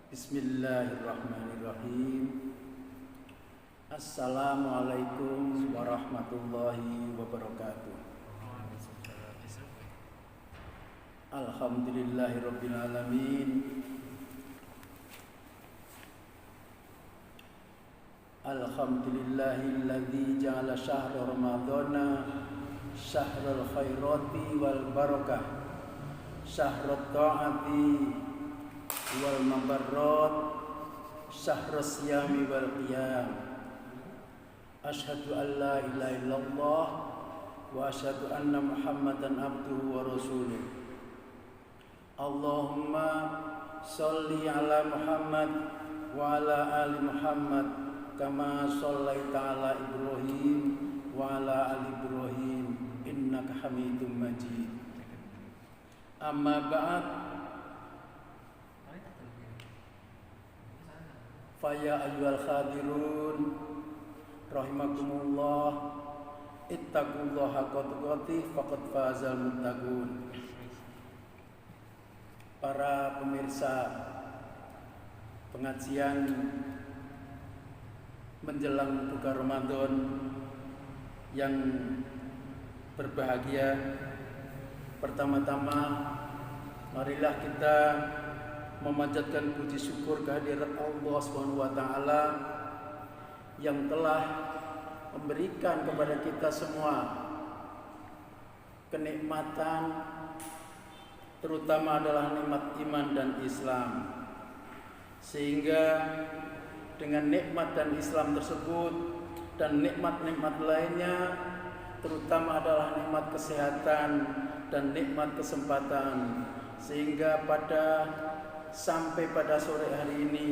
Bismillahirrahmanirrahim. Assalamualaikum warahmatullahi wabarakatuh. Alhamdulillahirabbil alamin. Alhamdulillahilladzi ja'ala syahra ramadhana syahrul khairati wal barakah, syahrut ta'ati wal mabarrat, syahrus siyami wal qiyam. Asyhadu an la ilaha illallah wa asyhadu anna Muhammadan abduhu wa rasuluh. Allahumma sholli ala Muhammad wa ala ali Muhammad kama shallaita ala Ibrahim wa ala ali Ibrahim innaka Hamidum Majid. Amma ba'd. Faya ayyuhal khadirun rahimakumullah, ittaqullaha haqqa tuqatih faqad fazal muttaqun. Para pemirsa pengajian menjelang buka Ramadan yang berbahagia, pertama-tama marilah kita memanjatkan puji syukur kehadirat Allah Subhanahu wa taala yang telah memberikan kepada kita semua kenikmatan, terutama adalah nikmat iman dan Islam. Sehingga dengan nikmat dan Islam tersebut dan nikmat-nikmat lainnya, terutama adalah nikmat kesehatan dan nikmat kesempatan, sehingga sampai pada sore hari ini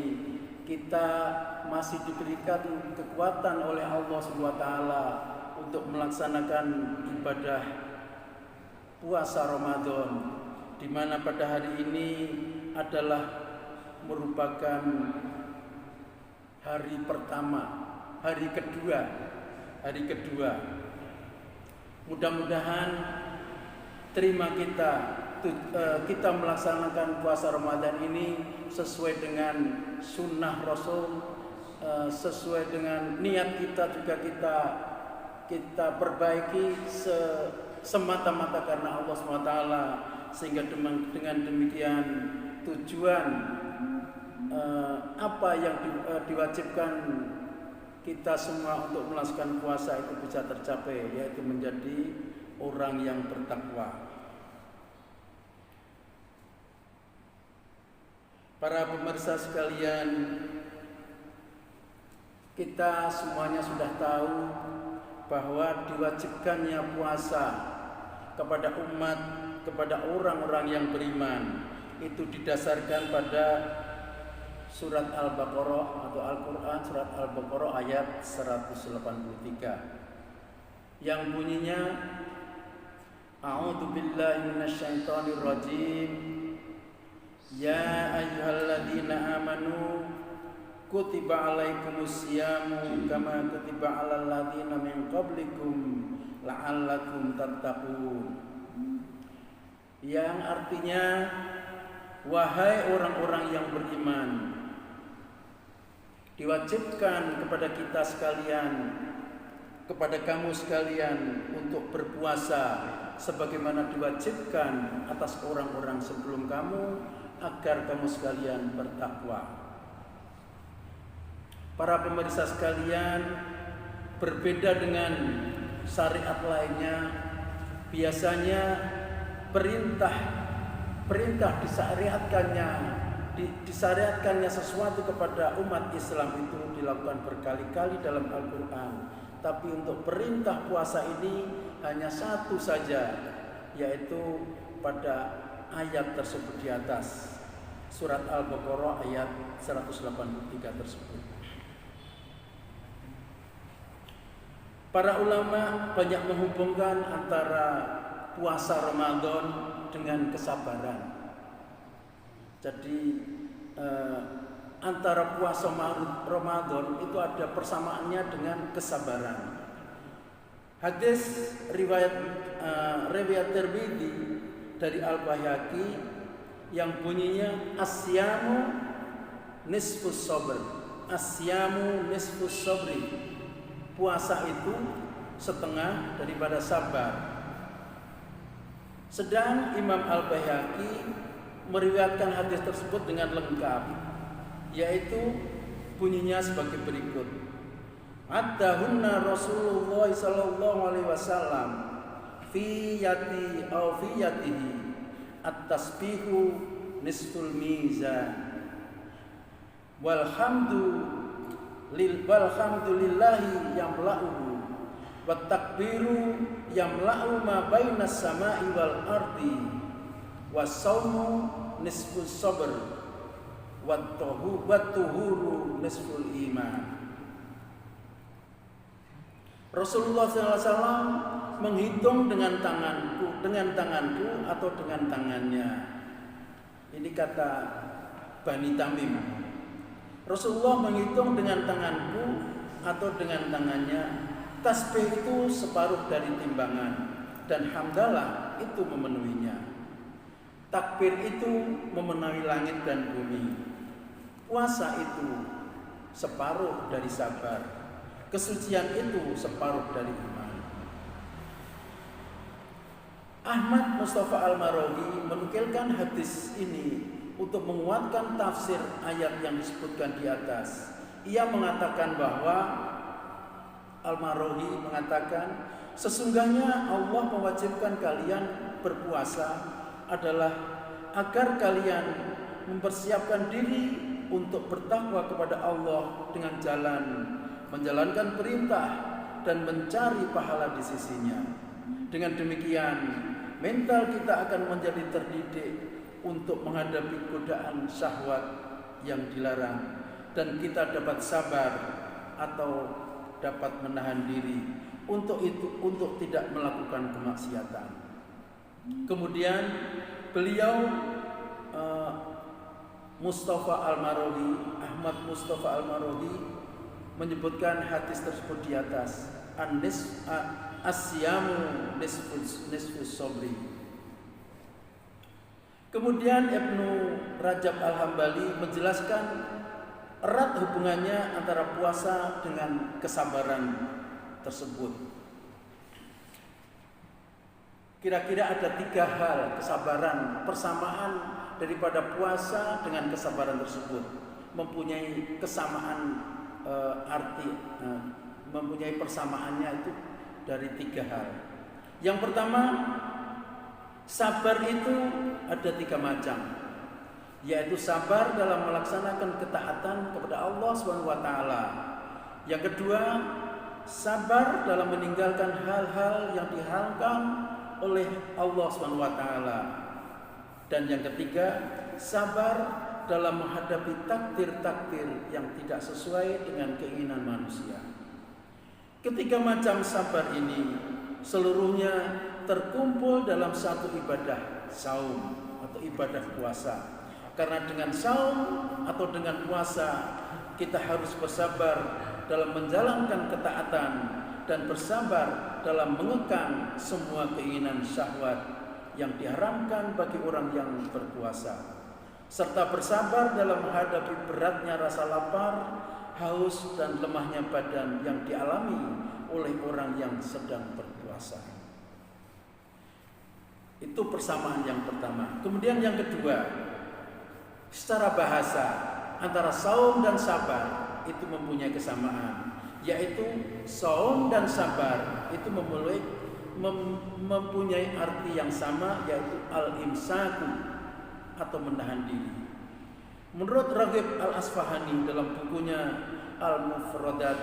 kita masih diberikan kekuatan oleh Allah SWT untuk melaksanakan ibadah puasa Ramadan, di mana pada hari ini adalah merupakan hari pertama, hari kedua. Mudah-mudahan terima kita melaksanakan puasa Ramadan ini sesuai dengan sunnah Rasul, sesuai dengan niat kita juga kita perbaiki semata-mata karena Allah SWT, sehingga dengan demikian tujuan apa yang diwajibkan kita semua untuk melaksanakan puasa itu bisa tercapai, yaitu menjadi orang yang bertakwa. Para pemirsa sekalian, kita semuanya sudah tahu bahwa diwajibkannya puasa kepada umat, kepada orang-orang yang beriman, itu didasarkan pada surat Al-Baqarah atau Al-Quran, surat Al-Baqarah ayat 183 yang bunyinya, A'udzu billahi minasyaitonir rajim. Ya ayyuhalladzina amanu kutiba alaikumus syiyamu kama kutiba alal ladzina min qablikum la'allakum tattaqun. Yang artinya, wahai orang-orang yang beriman, diwajibkan kepada kita sekalian, kepada kamu sekalian untuk berpuasa sebagaimana diwajibkan atas orang-orang sebelum kamu, agar kamu sekalian bertakwa. Para pemirsa sekalian, berbeda dengan syariat lainnya, biasanya perintah disyariatkannya sesuatu kepada umat Islam itu dilakukan berkali-kali dalam Al-Quran. Tapi untuk perintah puasa ini hanya satu saja, yaitu pada ayat tersebut di atas, surat Al-Baqarah ayat 183 tersebut. Para ulama banyak menghubungkan antara puasa Ramadan dengan kesabaran. Jadi antara puasa Ramadan itu ada persamaannya dengan kesabaran. Hadis riwayat Tirmidzi dari Al-Baihaqi yang bunyinya asyamu nisfus sabr. Asyamu nisfus sabri. Puasa itu setengah daripada sabar. Sedang Imam Al-Baihaqi meriwayatkan hadis tersebut dengan lengkap, yaitu bunyinya sebagai berikut. Addahunna Rasulullah sallallahu alaihi wasallam fi yati aw fi yatihi at-tasbihu nisful mizan walhamdulillahi yamla'uhu wat takbiru yamla'u ma bainas sama'i wal ardi was-saumu nisfus sabr wat tuhuru nisful iman. Rasulullah SAW menghitung dengan tanganku atau dengan tangannya. Ini kata Bani Tamim. Rasulullah menghitung dengan tanganku atau dengan tangannya. Tasbih itu separuh dari timbangan dan hamdalah itu memenuhinya. Takbir itu memenuhi langit dan bumi. Puasa itu separuh dari sabar. Kesucian itu separuh dari iman. Ahmad Mustafa Al-Maraghi menukilkan hadis ini untuk menguatkan tafsir ayat yang disebutkan di atas. Ia mengatakan bahwa Al-Maraghi mengatakan, sesungguhnya Allah mewajibkan kalian berpuasa adalah agar kalian mempersiapkan diri untuk bertakwa kepada Allah dengan jalan menjalankan perintah dan mencari pahala di sisinya. Dengan demikian, mental kita akan menjadi terdidik untuk menghadapi godaan syahwat yang dilarang, dan kita dapat sabar atau dapat menahan diri untuk tidak melakukan kemaksiatan. Kemudian beliau Ahmad Mustafa Al-Maraghi menyebutkan hadis tersebut di atas. Asyamu nisfus sabri. Kemudian Ibnu Rajab Al-Hambali menjelaskan erat hubungannya antara puasa dengan kesabaran tersebut. Kira-kira ada 3 hal kesabaran, persamaan daripada puasa dengan kesabaran tersebut, mempunyai kesamaan mempunyai persamaannya itu dari 3 hal. Yang pertama, sabar itu ada 3 macam, yaitu sabar dalam melaksanakan ketaatan kepada Allah SWT. Yang kedua, sabar dalam meninggalkan hal-hal yang diharamkan oleh Allah SWT. Dan yang ketiga, sabar dalam menghadapi takdir-takdir yang tidak sesuai dengan keinginan manusia. Ketiga macam sabar ini seluruhnya terkumpul dalam satu ibadah saum atau ibadah puasa. Karena dengan saum atau dengan puasa kita harus bersabar dalam menjalankan ketaatan dan bersabar dalam mengekang semua keinginan syahwat yang diharamkan bagi orang yang berpuasa, serta bersabar dalam menghadapi beratnya rasa lapar, haus, dan lemahnya badan yang dialami oleh orang yang sedang berpuasa. Itu persamaan yang pertama. Kemudian yang kedua, secara bahasa antara saum dan sabar itu mempunyai kesamaan, yaitu saum dan sabar itu mempunyai arti yang sama, yaitu al-imsaku atau menahan diri. Menurut Raghib Al-Asfahani dalam bukunya Al-Mufradat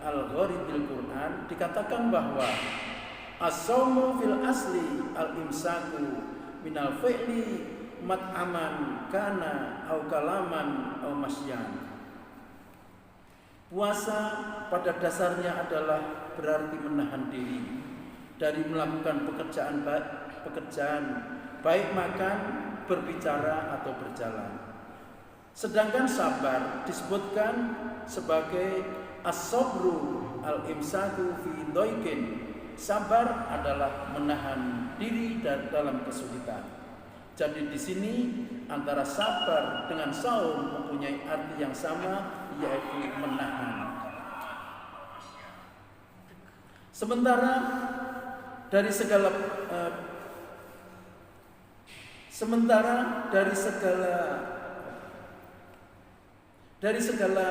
Al-Gharibil Quran dikatakan bahwa as-saumu fil asli al-imsaku minal fi'li mat'aman kana au kalaman au masyan. Puasa pada dasarnya adalah berarti menahan diri dari melakukan pekerjaan baik makan, berbicara atau berjalan. Sedangkan sabar disebutkan sebagai as-sabru al-imsaku fi dhaiqin. Sabar adalah menahan diri dalam kesulitan. Jadi di sini antara sabar dengan saum mempunyai arti yang sama, yaitu menahan. Sementara dari segala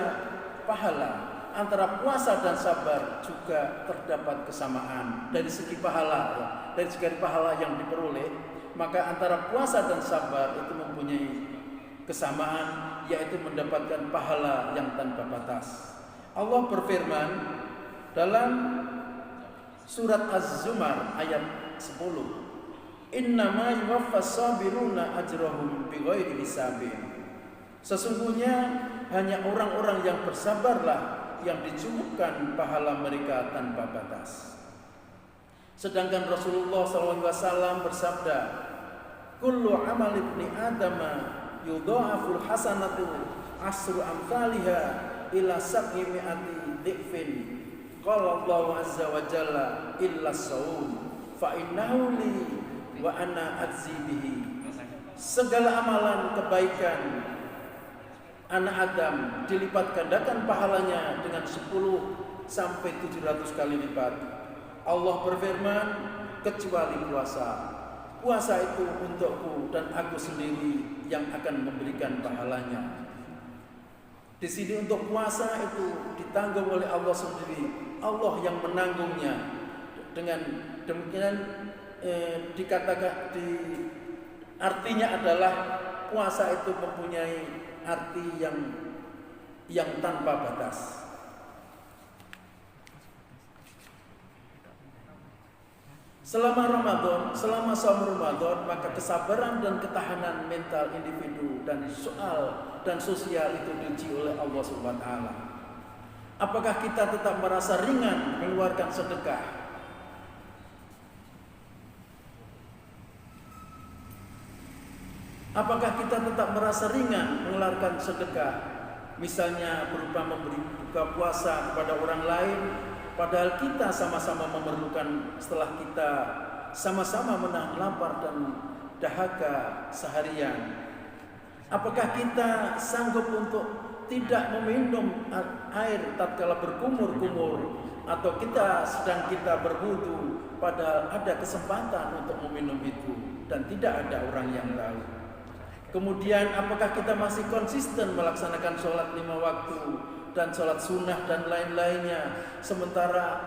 pahala antara puasa dan sabar juga terdapat kesamaan dari segi pahala, ya. Dari segi pahala yang diperoleh, maka antara puasa dan sabar itu mempunyai kesamaan, yaitu mendapatkan pahala yang tanpa batas. Allah berfirman dalam surat Az-Zumar ayat 10, Innama yuwaffas sabiruna ajrahum bighairi hisabin. Sesungguhnya hanya orang-orang yang bersabarlah yang dicukupkan pahala mereka tanpa batas. Sedangkan Rasulullah SAW bersabda, Kullu amal ibni adama yudha'aful hasanatu asru amthaliha ila sab'i mi'ati dhi'fin. Qala Allah azza wa jalla illa as-sawm fa innahu li wa ana ajzi bihi. Segala amalan kebaikan anak Adam dilipat gandakan pahalanya dengan 10 sampai 700 kali lipat. Allah berfirman, kecuali puasa. Puasa itu untukku dan aku sendiri yang akan memberikan pahalanya. Di sini untuk puasa itu ditanggung oleh Allah sendiri. Allah yang menanggungnya. Dengan demikian artinya adalah puasa itu mempunyai arti yang tanpa batas. Selama Ramadan, selama saum Ramadan, maka kesabaran dan ketahanan mental individu dan sosial itu diuji oleh Allah Subhanahu wa taala. Apakah kita tetap merasa ringan mengeluarkan sedekah? Apakah kita tetap merasa ringan mengeluarkan sedekah? Misalnya berupa memberi buka puasa kepada orang lain, padahal kita sama-sama memerlukan setelah kita sama-sama menahan lapar dan dahaga seharian. Apakah kita sanggup untuk tidak meminum air tatkala berkumur-kumur, atau sedang kita berwudu padahal ada kesempatan untuk meminum itu dan tidak ada orang yang tahu. Kemudian apakah kita masih konsisten melaksanakan sholat 5 waktu dan sholat sunnah dan lain-lainnya, sementara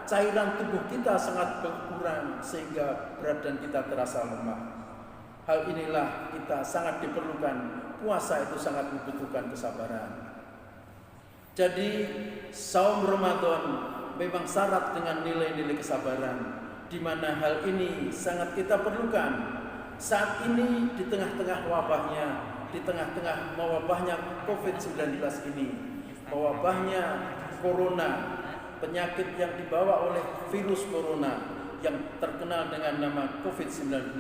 cairan tubuh kita sangat berkurang sehingga berat badan kita terasa lemah. Hal inilah kita sangat diperlukan. Puasa itu sangat membutuhkan kesabaran. Jadi saum Ramadan memang syarat dengan nilai-nilai kesabaran, di mana hal ini sangat kita perlukan. Saat ini di tengah-tengah mewabahnya COVID-19 ini, mewabahnya corona, penyakit yang dibawa oleh virus corona yang terkenal dengan nama COVID-19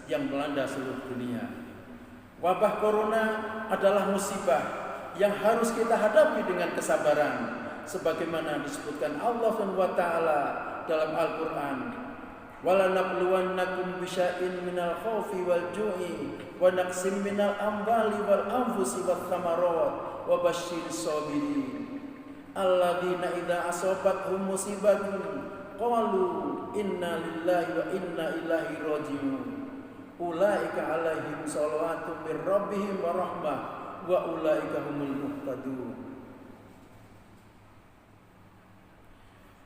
yang melanda seluruh dunia. Wabah corona adalah musibah yang harus kita hadapi dengan kesabaran, sebagaimana disebutkan Allah SWT dalam Al-Quran. وَلَنَبْلُوَنَّكُمْ بِشَيْءٍ مِنَ الْخَوْفِ وَالْجُوعِ وَنَقْصٍ مِنَ الْأَمْوَالِ وَالْأَنْفُسِ وَالثَّمَرَاتِ وَبَشِّرِ الصَّابِرِينَ الَّذِينَ إِذَا أَصَابَتْهُمْ مُصِيبَةٌ قَالُوا إِنَّا لِلَّهِ وَإِنَّا إِلَيْهِ رَاجِعُونَ أُولَئِكَ عَلَيْهِمْ صَلَوَاتٌ مِّن رَّبِّهِمْ وَرَحْمَةٌ وَأُولَئِكَ هُمُ الْمُهْتَدُونَ.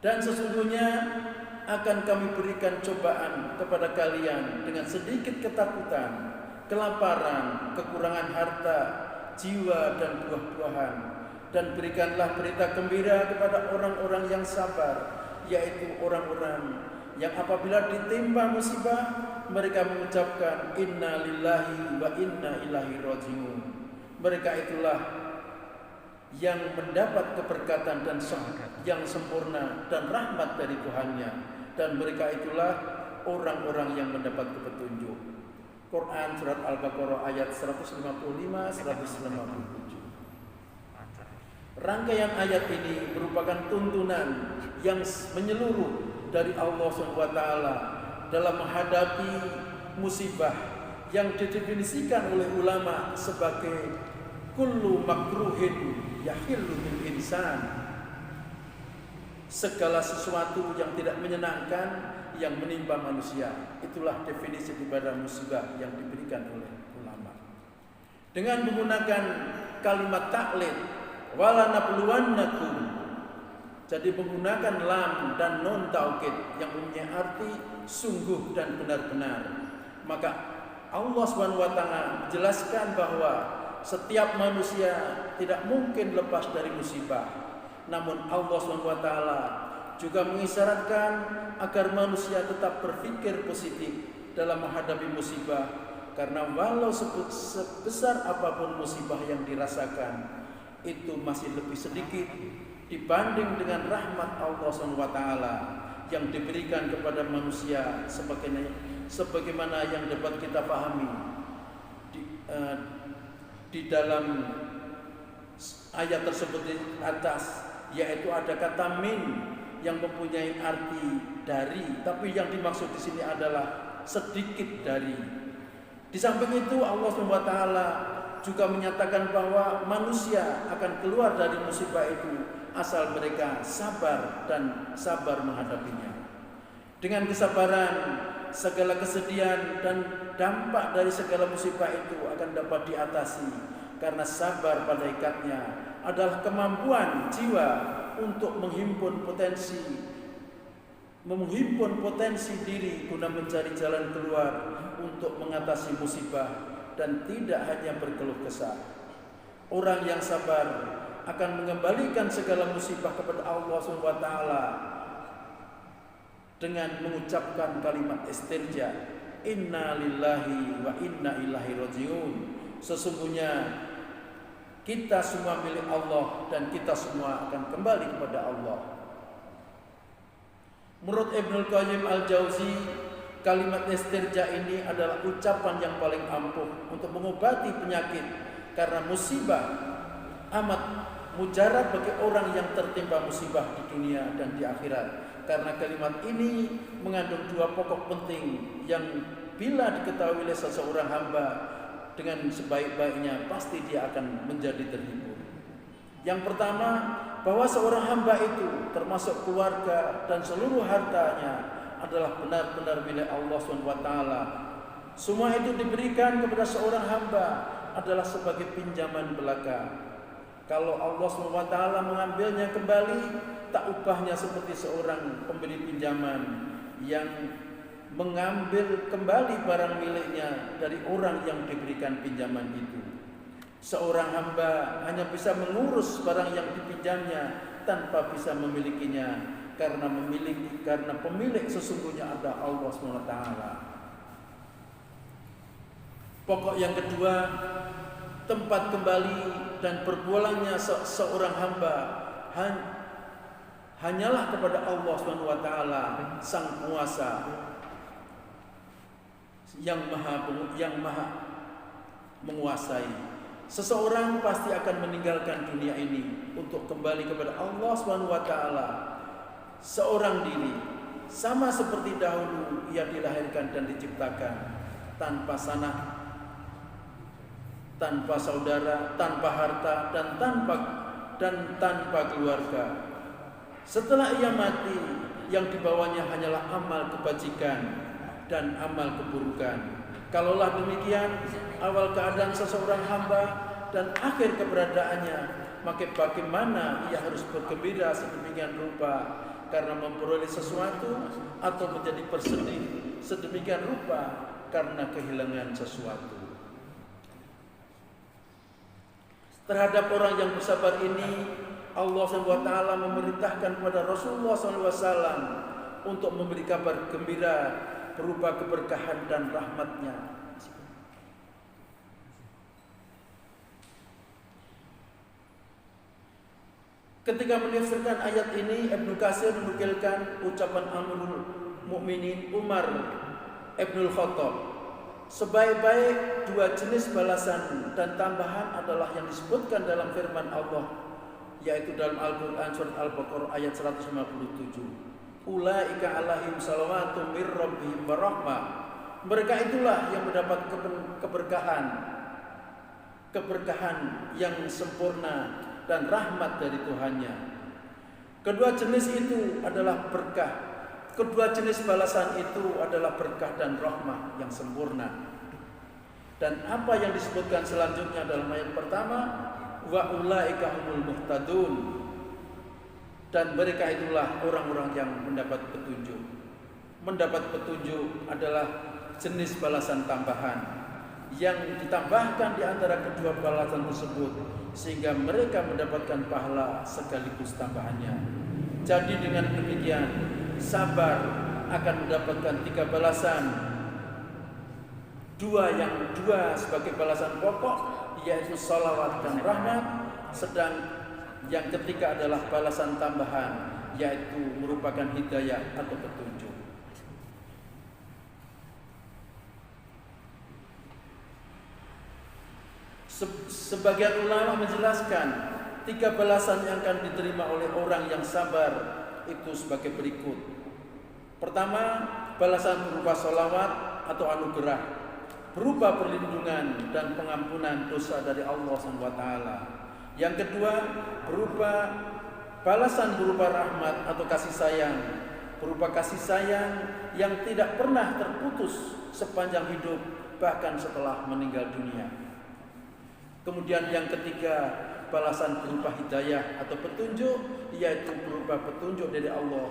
Dan sesungguhnya akan kami berikan cobaan kepada kalian dengan sedikit ketakutan, kelaparan, kekurangan harta, jiwa dan buah-buahan. Dan berikanlah berita gembira kepada orang-orang yang sabar, yaitu orang-orang yang apabila ditimpa musibah, mereka mengucapkan inna lillahi wa inna ilaihi raji'un. Mereka itulah yang mendapat keberkatan dan yang sempurna dan rahmat dari Tuhannya. Dan mereka itulah orang-orang yang mendapat petunjuk. Quran surat Al-Baqarah ayat 155-157. Rangkaian ayat ini merupakan tuntunan yang menyeluruh dari Allah SWT dalam menghadapi musibah yang didefinisikan oleh ulama sebagai kullu makruhin yahillu bil insan, segala sesuatu yang tidak menyenangkan yang menimpa manusia. Itulah definisi daripada musibah yang diberikan oleh ulama. Dengan menggunakan kalimat taklid wala nabluwannakum, jadi menggunakan lam dan nun taukid yang mempunyai arti sungguh dan benar-benar, maka Allah SWT menjelaskan bahwa setiap manusia tidak mungkin lepas dari musibah. Namun Allah SWT juga mengisyaratkan agar manusia tetap berpikir positif dalam menghadapi musibah, karena walau sebesar apapun musibah yang dirasakan, itu masih lebih sedikit dibanding dengan rahmat Allah SWT yang diberikan kepada manusia, sebagaimana yang dapat kita pahami di dalam ayat tersebut di atas, yaitu ada kata min yang mempunyai arti dari, tapi yang dimaksud di sini adalah sedikit dari. Di samping itu Allah SWT juga menyatakan bahwa manusia akan keluar dari musibah itu asal mereka sabar dan sabar menghadapinya. Dengan kesabaran, segala kesedihan dan dampak dari segala musibah itu akan dapat diatasi, karena sabar pada ikatnya adalah kemampuan jiwa untuk menghimpun potensi diri guna mencari jalan keluar untuk mengatasi musibah dan tidak hanya berkeluh kesah. Orang yang sabar akan mengembalikan segala musibah kepada Allah SWT dengan mengucapkan kalimat istirja, inna lillahi wa inna ilaihi rajiun. Sesungguhnya kita semua milik Allah dan kita semua akan kembali kepada Allah. Menurut Ibnul Qayyim Al-Jauzi, kalimat istirja ini adalah ucapan yang paling ampuh untuk mengobati penyakit, karena musibah amat mujarab bagi orang yang tertimpa musibah di dunia dan di akhirat. Karena kalimat ini mengandung dua pokok penting yang bila diketahui oleh seseorang hamba dengan sebaik-baiknya, pasti dia akan menjadi terhibur. Yang pertama, bahwa seorang hamba itu termasuk keluarga dan seluruh hartanya adalah benar-benar milik Allah SWT. Semua itu diberikan kepada seorang hamba adalah sebagai pinjaman belaka. Kalau Allah SWT mengambilnya kembali, tak ubahnya seperti seorang pemberi pinjaman yang mengambil kembali barang miliknya dari orang yang diberikan pinjaman itu. Seorang hamba hanya bisa mengurus barang yang dipinjamnya tanpa bisa memilikinya, karena pemilik sesungguhnya ada Allah SWT. Pokok yang kedua, tempat kembali dan berpulangnya seorang hamba hanyalah kepada Allah SWT, Sang Penguasa yang maha menguasai. Seseorang pasti akan meninggalkan dunia ini untuk kembali kepada Allah SWT seorang diri, sama seperti dahulu ia dilahirkan dan diciptakan, tanpa sanak, tanpa saudara, tanpa harta, dan tanpa keluarga. Setelah ia mati, yang dibawanya hanyalah amal kebajikan dan amal keburukan. Kalaulah demikian awal keadaan seseorang hamba dan akhir keberadaannya, maka bagaimana ia harus bergembira sedemikian rupa karena memperoleh sesuatu, atau menjadi bersedih sedemikian rupa karena kehilangan sesuatu. Terhadap orang yang bersabar ini, Allah SWT memerintahkan kepada Rasulullah SAW untuk memberi kabar gembira berupa keberkahan dan rahmatnya. Ketika menafsirkan ayat ini, Ibnu Katsir menukilkan ucapan Amirul Mukminin Umar Ibnul Khattab, sebaik-baik dua jenis balasan dan tambahan adalah yang disebutkan dalam firman Allah, yaitu dalam Al-Quran surat Al-Baqarah ayat 157. Ulaika alaihim salawatu mir rabbihim wa rahmah. Mereka itulah yang mendapat keberkahan yang sempurna dan rahmat dari Tuhannya. Kedua jenis itu adalah berkah. Kedua jenis balasan itu adalah berkah dan rahmat yang sempurna. Dan apa yang disebutkan selanjutnya dalam ayat pertama, wa ulaika humul muhtadun, dan mereka itulah orang-orang yang mendapat petunjuk. Mendapat petunjuk adalah jenis balasan tambahan yang ditambahkan di antara kedua balasan tersebut, sehingga mereka mendapatkan pahala sekaligus tambahannya. Jadi dengan demikian, sabar akan mendapatkan 3 balasan. Dua sebagai balasan pokok, yaitu salawat dan rahmat, sedang yang ketiga adalah balasan tambahan, yaitu merupakan hidayah atau petunjuk. Sebagian ulama menjelaskan 3 balasan yang akan diterima oleh orang yang sabar itu sebagai berikut. Pertama, balasan berupa salawat atau anugerah, berupa perlindungan dan pengampunan dosa dari Allah SWT. Yang kedua, berupa balasan berupa rahmat atau kasih sayang, berupa kasih sayang yang tidak pernah terputus sepanjang hidup, bahkan setelah meninggal dunia. Kemudian yang ketiga, balasan berupa hidayah atau petunjuk, yaitu berupa petunjuk dari Allah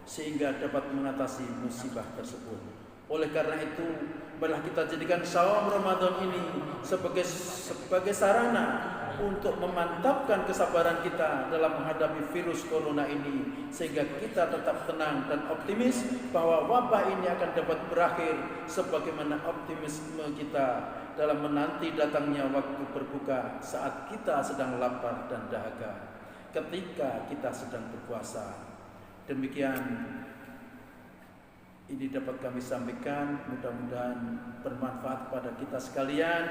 sehingga dapat mengatasi musibah tersebut. Oleh karena itu, marilah kita jadikan Syawal Ramadan ini sebagai sarana untuk memantapkan kesabaran kita dalam menghadapi virus corona ini, sehingga kita tetap tenang dan optimis bahwa wabah ini akan dapat berakhir, sebagaimana optimisme kita dalam menanti datangnya waktu berbuka saat kita sedang lapar dan dahaga, ketika kita sedang berpuasa. Demikian ini dapat kami sampaikan, mudah-mudahan bermanfaat pada kita sekalian,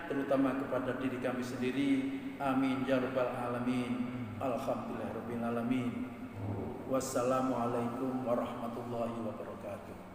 terutama kepada diri kami sendiri. Amin ya rabbal alamin. Alhamdulillahirabbil alamin. Wassalamualaikum warahmatullahi wabarakatuh.